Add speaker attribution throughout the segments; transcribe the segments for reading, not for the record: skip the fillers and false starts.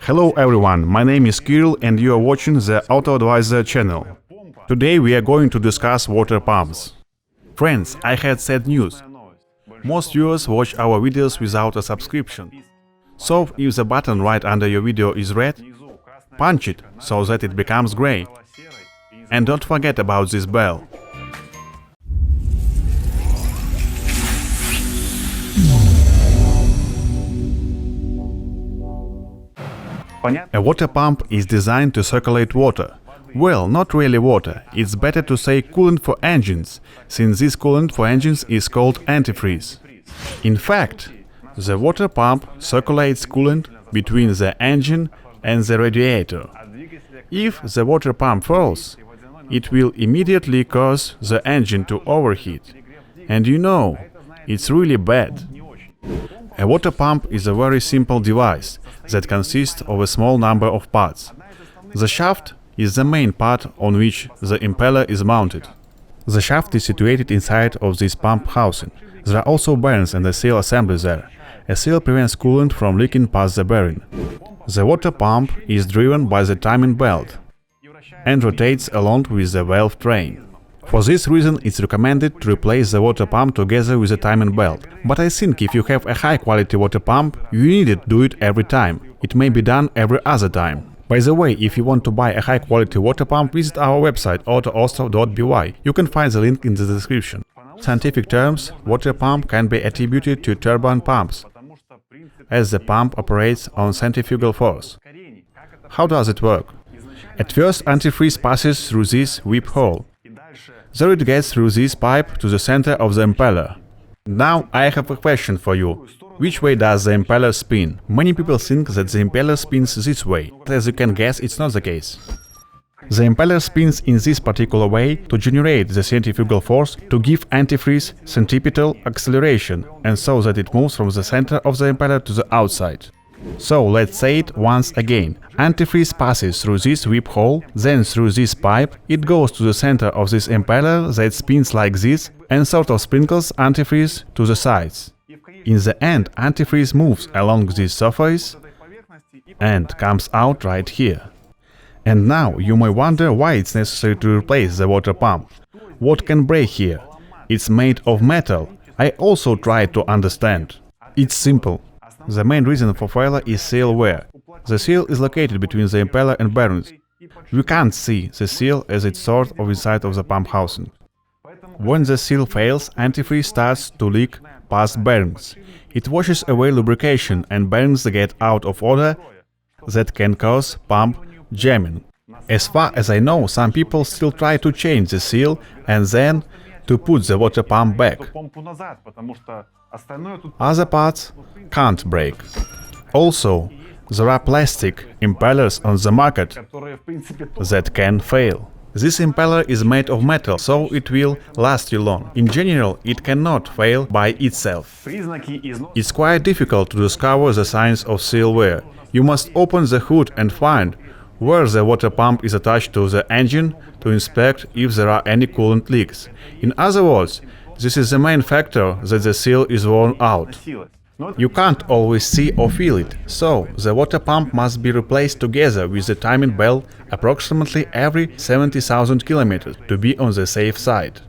Speaker 1: Hello everyone, my name is Kirill and you are watching the Auto Advisor channel. Today we are going to discuss water pumps. Friends, I had sad news. Most viewers watch our videos without a subscription. So if the button right under your video is red, punch it so that it becomes gray. And don't forget about this bell. A water pump is designed to circulate water. Well, not really water, it's better to say coolant for engines, since this coolant for engines is called antifreeze. In fact, the water pump circulates coolant between the engine and the radiator. If the water pump fails, it will immediately cause the engine to overheat. And you know, it's really bad. A water pump is a very simple device that consists of a small number of parts. The shaft is the main part on which the impeller is mounted. The shaft is situated inside of this pump housing. There are also bearings and a seal assembly there. A seal prevents coolant from leaking past the bearing. The water pump is driven by the timing belt and rotates along with the valve train. For this reason, it's recommended to replace the water pump together with the timing belt. But I think if you have a high-quality water pump, you need to do it every time. It may be done every other time. By the way, if you want to buy a high-quality water pump, visit our website autoostrov.by. You can find the link in the description. Scientific terms, water pump can be attributed to turbine pumps, as the pump operates on centrifugal force. How does it work? At first, antifreeze passes through this whip hole. There it gets through this pipe to the center of the impeller. Now I have a question for you. Which way does the impeller spin? Many people think that the impeller spins this way. As you can guess, it's not the case. The impeller spins in this particular way to generate the centrifugal force to give antifreeze centripetal acceleration, and so that it moves from the center of the impeller to the outside. So let's say it once again. Antifreeze passes through this whip hole, then through this pipe, it goes to the center of this impeller that spins like this and sort of sprinkles antifreeze to the sides. In the end, antifreeze moves along this surface and comes out right here. And now you may wonder why it's necessary to replace the water pump. What can break here? It's made of metal. I also tried to understand. It's simple. The main reason for failure is seal wear. The seal is located between the impeller and bearings. We can't see the seal as it's sort of inside of the pump housing. When the seal fails, antifreeze starts to leak past bearings. It washes away lubrication and bearings get out of order that can cause pump jamming. As far as I know, some people still try to change the seal and then to put the water pump back. Other parts can't break. Also, there are plastic impellers on the market that can fail. This impeller is made of metal, so it will last you long. In general, it cannot fail by itself. It's quite difficult to discover the signs of seal wear. You must open the hood and find where the water pump is attached to the engine to inspect if there are any coolant leaks. In other words, this is the main factor that the seal is worn out. You can't always see or feel it, so the water pump must be replaced together with the timing belt approximately every 70,000 kilometers to be on the safe side.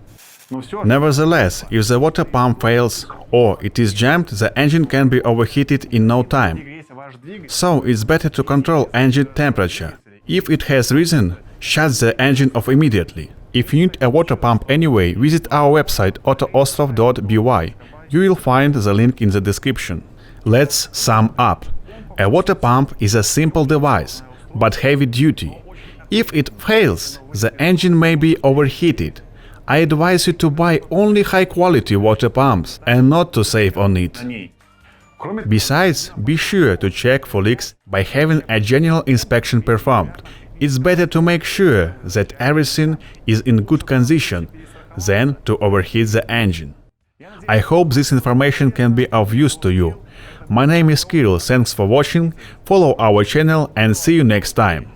Speaker 1: Nevertheless, if the water pump fails or it is jammed, the engine can be overheated in no time. So it's better to control engine temperature. If it has risen, shut the engine off immediately. If you need a water pump anyway, visit our website autoostrov.by. You will find the link in the description. Let's sum up. A water pump is a simple device, but heavy duty. If it fails, the engine may be overheated. I advise you to buy only high-quality water pumps and not to save on it. Besides, be sure to check for leaks by having a general inspection performed. It's better to make sure that everything is in good condition than to overheat the engine. I hope this information can be of use to you. My name is Kirill, thanks for watching, follow our channel and see you next time.